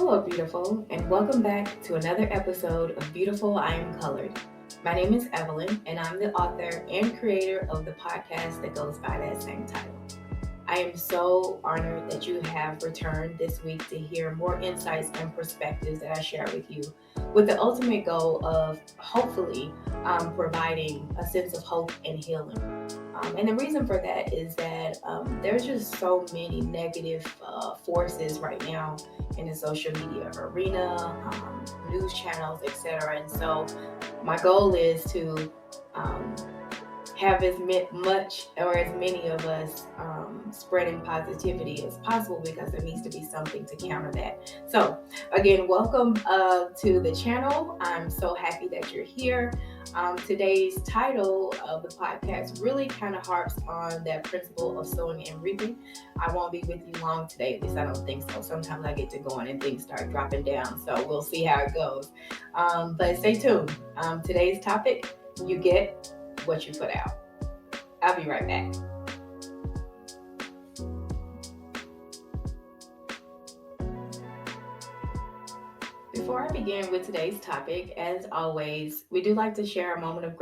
Hello, beautiful, and welcome back to another episode of Beautiful I Am Colored. My name is Evelyn, and I'm the author and creator of the podcast that goes by that same title. I am so honored that you have returned this week to hear more insights and perspectives that I share with you, with the ultimate goal of hopefully providing a sense of hope and healing. And the reason for that is that there's just so many negative forces right now in the social media arena, news channels, etc. And so my goal is to um, have as much or as many of us spreading positivity as possible, because there needs to be something to counter that. So again, welcome to the channel. I'm so happy that you're here. Today's title of the podcast really kind of harps on that principle of sowing and reaping. I won't be with you long today, at least I don't think so. Sometimes I get to going and things start dropping down, so we'll see how it goes. But stay tuned. Today's topic: you get what you put out. I'll be right back. Before I begin with today's topic, as always, we do like to share a moment of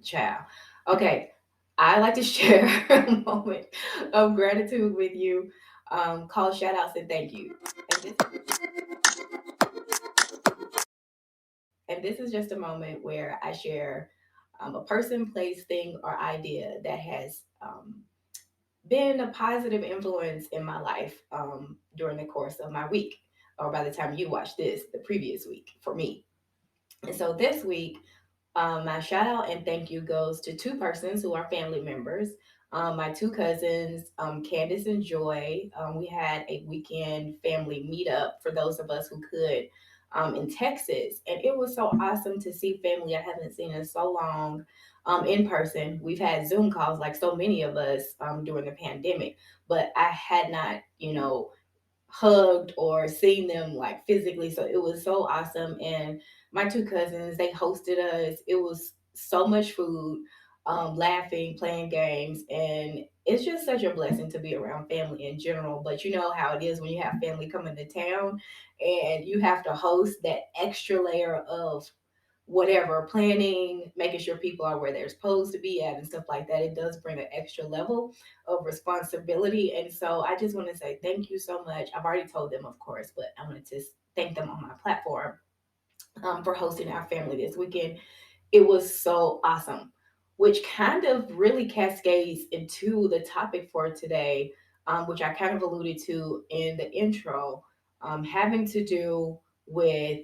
child. Okay, I like to share a moment of gratitude with you, called shout outs and thank you. And this is just a moment where I share a person, place, thing, or idea that has been a positive influence in my life during the course of my week, or by the time you watch this, the previous week for me. And so this week, my shout out and thank you goes to two persons who are family members. My two cousins, Candace and Joy. We had a weekend family meetup for those of us who could in Texas. And it was so awesome to see family I haven't seen in so long in person. We've had Zoom calls like so many of us during the pandemic, but I had not, hugged or seen them like physically. So it was so awesome. And my two cousins, they hosted us. It was so much food, laughing, playing games. And it's just such a blessing to be around family in general. But you know how it is when you have family coming to town and you have to host that extra layer of whatever planning, making sure people are where they're supposed to be at and stuff like that. It does bring an extra level of responsibility. And so I just want to say thank you so much. I've already told them, of course, but I wanted to thank them on my platform for hosting our family this weekend. It was so awesome, which kind of really cascades into the topic for today, which I kind of alluded to in the intro, having to do with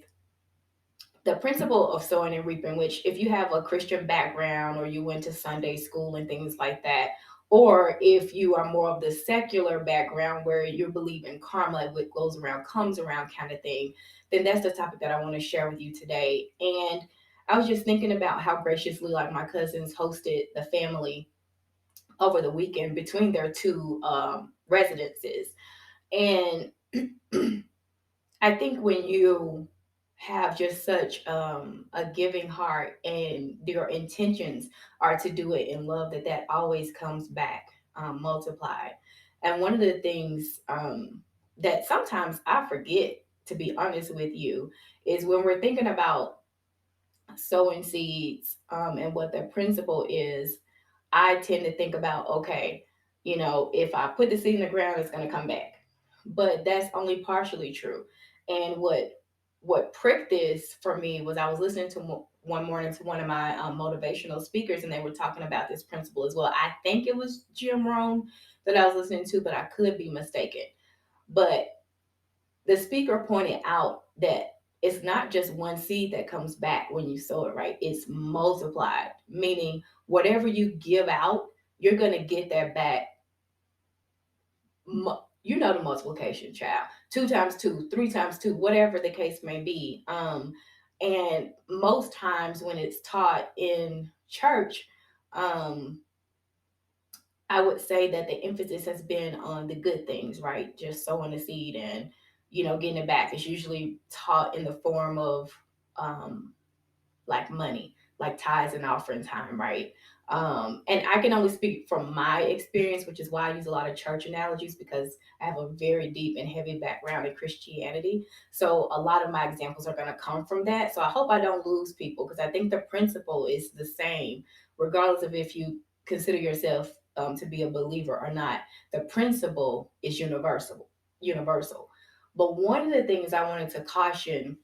the principle of sowing and reaping, which if you have a Christian background or you went to Sunday school and things like that, or if you are more of the secular background where you believe in karma, what goes around comes around kind of thing, then that's the topic that I want to share with you today. And I was just thinking about how graciously like my cousins hosted the family over the weekend between their two residences. And I think when you have just such a giving heart and your intentions are to do it in love, that always comes back multiplied. And one of the things that sometimes I forget, to be honest with you, is when we're thinking about sowing seeds and what the principle is, I tend to think about, okay, if I put the seed in the ground, it's going to come back. But that's only partially true. And what pricked this for me was I was listening to one morning to one of my motivational speakers, and they were talking about this principle as well. I think it was Jim Rohn that I was listening to, but I could be mistaken. But the speaker pointed out that it's not just one seed that comes back when you sow it, right? It's multiplied, meaning whatever you give out, you're going to get that back. You know the multiplication, child. Two times two, three times two, whatever the case may be. And most times when it's taught in church, um, I would say that the emphasis has been on the good things, right? Just sowing the seed and, getting it back. It's usually taught in the form of like money. like tithes and offering time, right? And I can only speak from my experience, which is why I use a lot of church analogies because I have a very deep and heavy background in Christianity. So a lot of my examples are going to come from that. So I hope I don't lose people because I think the principle is the same, regardless of if you consider yourself to be a believer or not. The principle is universal. Universal. But one of the things I wanted to caution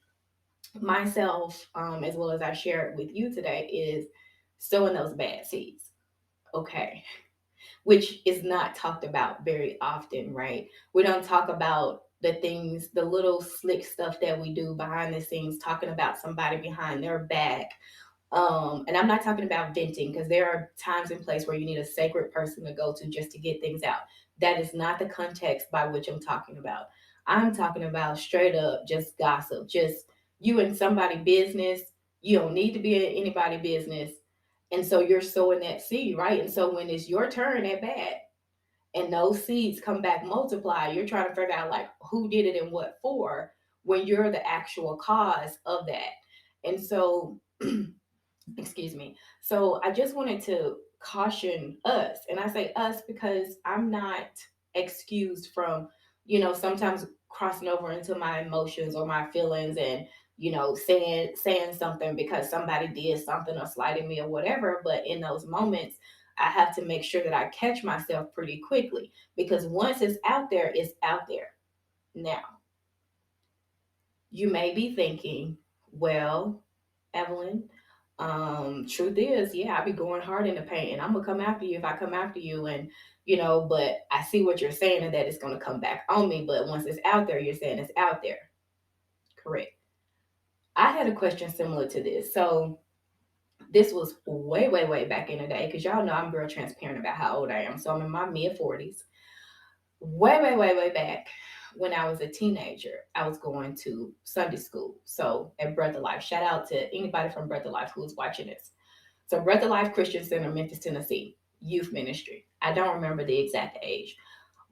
myself, as well as I share it with you today, is sowing those bad seeds. Okay, which is not talked about very often, right? We don't talk about the things, the little slick stuff that we do behind the scenes, talking about somebody behind their back. And I'm not talking about venting because there are times and places where you need a sacred person to go to just to get things out. That is not the context by which I'm talking about. I'm talking about straight up just gossip, just you and somebody business. You don't need to be in anybody business. And so you're sowing that seed, right? And so when it's your turn at bat and those seeds come back multiply, you're trying to figure out like who did it and what for when you're the actual cause of that. And so excuse me. So I just wanted to caution us, and I say us because I'm not excused from, sometimes crossing over into my emotions or my feelings and saying something because somebody did something or slighted me or whatever. But in those moments, I have to make sure that I catch myself pretty quickly because once it's out there, it's out there. Now, you may be thinking, well, Evelyn, truth is, yeah, I be going hard in the paint and I'm gonna come after you if I come after you. And, but I see what you're saying and that it's gonna come back on me. But once it's out there, you're saying it's out there. Correct. I had a question similar to this. So this was way, way, way back in the day, because y'all know I'm real transparent about how old I am. So I'm in my mid 40s. Way, way, way, way back when I was a teenager, I was going to Sunday school. So at Breath of Life, shout out to anybody from Breath of Life who's watching this. So Breath of Life Christian Center, Memphis, Tennessee, youth ministry. I don't remember the exact age,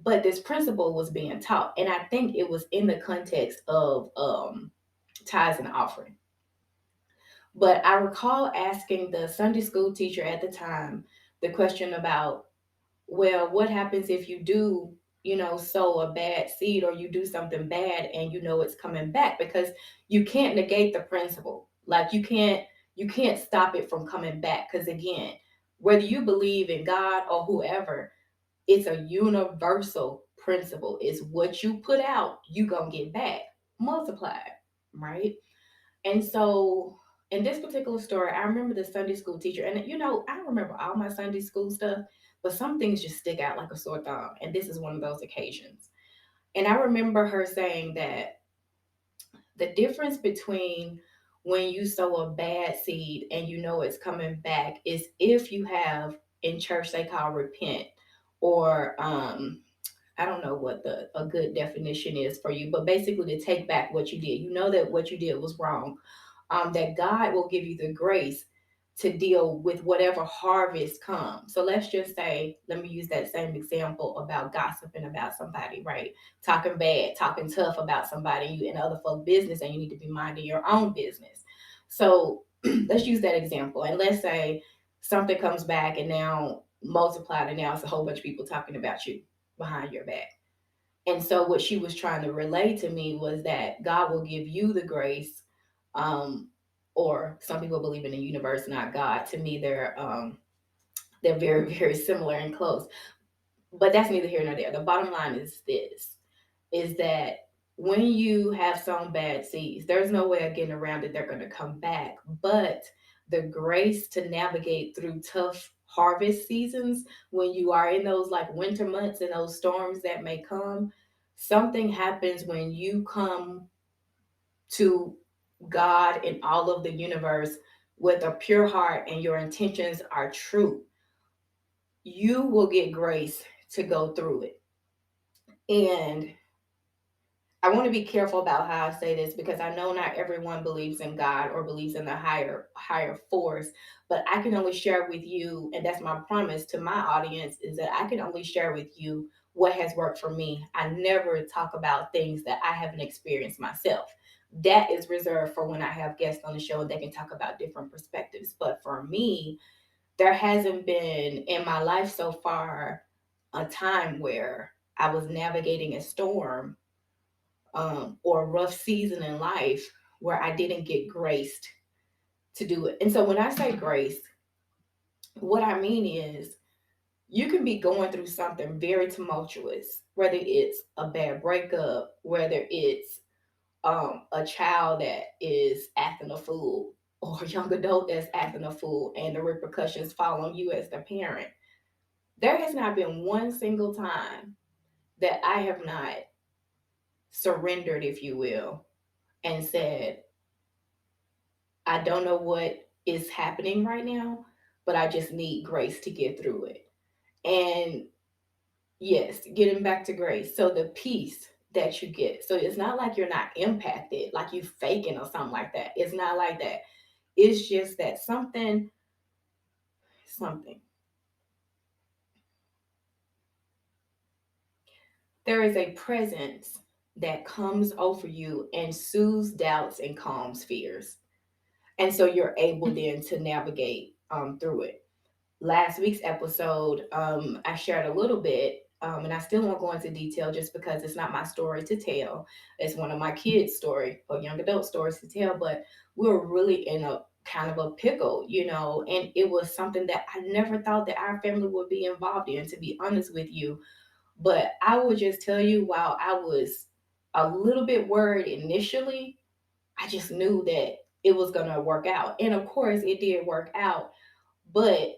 but this principle was being taught, and I think it was in the context of tithes and offering. But I recall asking the Sunday school teacher at the time the question about, well, what happens if you do, sow a bad seed or you do something bad and you know it's coming back? Because you can't negate the principle. Like you can't stop it from coming back. Because again, whether you believe in God or whoever, it's a universal principle. It's what you put out, you gonna get back multiplied, right? And so in this particular story, I remember the Sunday school teacher, and I don't remember all my Sunday school stuff, but some things just stick out like a sore thumb. And this is one of those occasions. And I remember her saying that the difference between when you sow a bad seed and you know it's coming back is if you have, in church they call repent, or I don't know what the a good definition is for you, but basically to take back what you did. You know that what you did was wrong, that God will give you the grace to deal with whatever harvest comes. So let's just say, let me use that same example about gossiping about somebody, right? Talking bad, talking tough about somebody, you in other folk business, and you need to be minding your own business. So let's use that example, and let's say something comes back and now multiplied, and now it's a whole bunch of people talking about you behind your back. And so what she was trying to relay to me was that God will give you the grace, um, or some people believe in the universe, not God. To me, they're very, very similar and close. But that's neither here nor there. The bottom line is this: is that when you have sown bad seeds, there's no way of getting around it. They're going to come back. But the grace to navigate through tough harvest seasons, when you are in those like winter months and those storms that may come, something happens when you come to God and all of the universe with a pure heart and your intentions are true. You will get grace to go through it. And I want to be careful about how I say this because I know not everyone believes in God or believes in the higher force, but I can only share with you, and that's my promise to my audience, is that I can only share with you what has worked for me. I never talk about things that I haven't experienced myself. that is reserved for when I have guests on the show and they can talk about different perspectives. But for me, there hasn't been in my life so far a time where I was navigating a storm, or a rough season in life where I didn't get graced to do it. And so when I say grace, what I mean is you can be going through something very tumultuous, whether it's a bad breakup, whether it's a child that is acting a fool, or a young adult that's acting a fool, and the repercussions fall on you as the parent. There has not been one single time that I have not surrendered, if you will, and said, I don't know what is happening right now, but I just need grace to get through it. And yes, getting back to grace. So the peace that you get. So it's not like you're not impacted, like you faking or something like that. It's not like that. It's just that something. There is a presence that comes over you and soothes doubts and calms fears. And so you're able then to navigate through it. Last week's episode, I shared a little bit, and I still won't go into detail just because it's not my story to tell. It's one of my kids' story or young adult stories to tell, but we were really in a kind of a pickle, and it was something that I never thought that our family would be involved in, to be honest with you. But I will just tell you, while I was a little bit worried initially, I just knew that it was going to work out. And of course, it did work out. But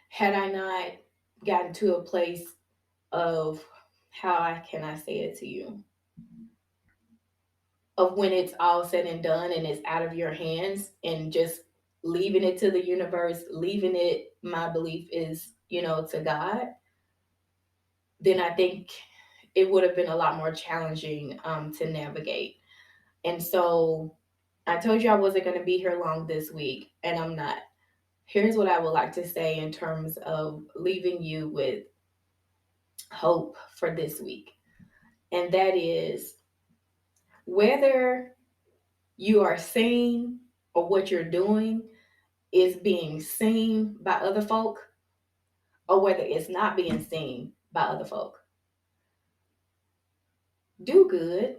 had I not gotten to a place of, can I say it to you, of when it's all said and done and it's out of your hands and just leaving it to the universe, leaving it, my belief is, to God, then I think it would have been a lot more challenging to navigate. And so I told you I wasn't going to be here long this week, and I'm not. Here's what I would like to say in terms of leaving you with hope for this week. And that is, whether you are seen or what you're doing is being seen by other folk, or whether it's not being seen by other folk, do good,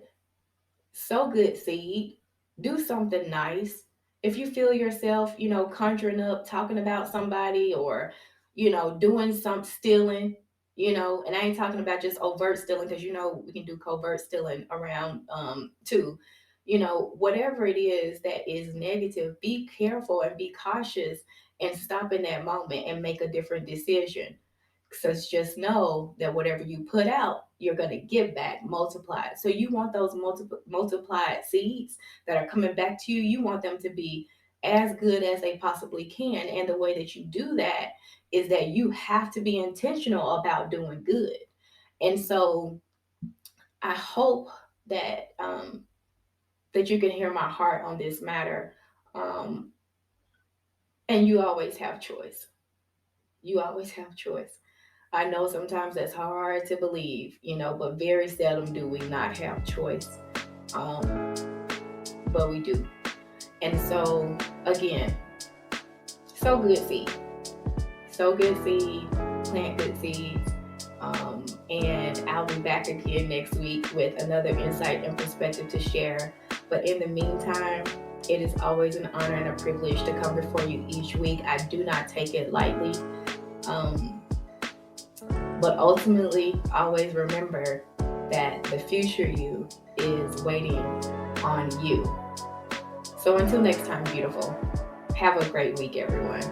sow good seed, do something nice. If you feel yourself, conjuring up, talking about somebody, or, doing some stealing, and I ain't talking about just overt stealing, because, we can do covert stealing around too. Whatever it is that is negative, be careful and be cautious and stop in that moment and make a different decision. So just know that whatever you put out, you're going to get back multiplied. So you want those multiplied seeds that are coming back to you, you want them to be as good as they possibly can. And the way that you do that is that you have to be intentional about doing good. And so I hope that that you can hear my heart on this matter. Um, and you always have choice. You always have choice. I know sometimes that's hard to believe, but very seldom do we not have choice. Um, but we do. And so, again, sow good seed. Sow good seed, plant good seeds. And I'll be back again next week with another insight and perspective to share. But in the meantime, it is always an honor and a privilege to come before you each week. I do not take it lightly. But ultimately, always remember that the future you is waiting on you. So until next time, beautiful, have a great week, everyone.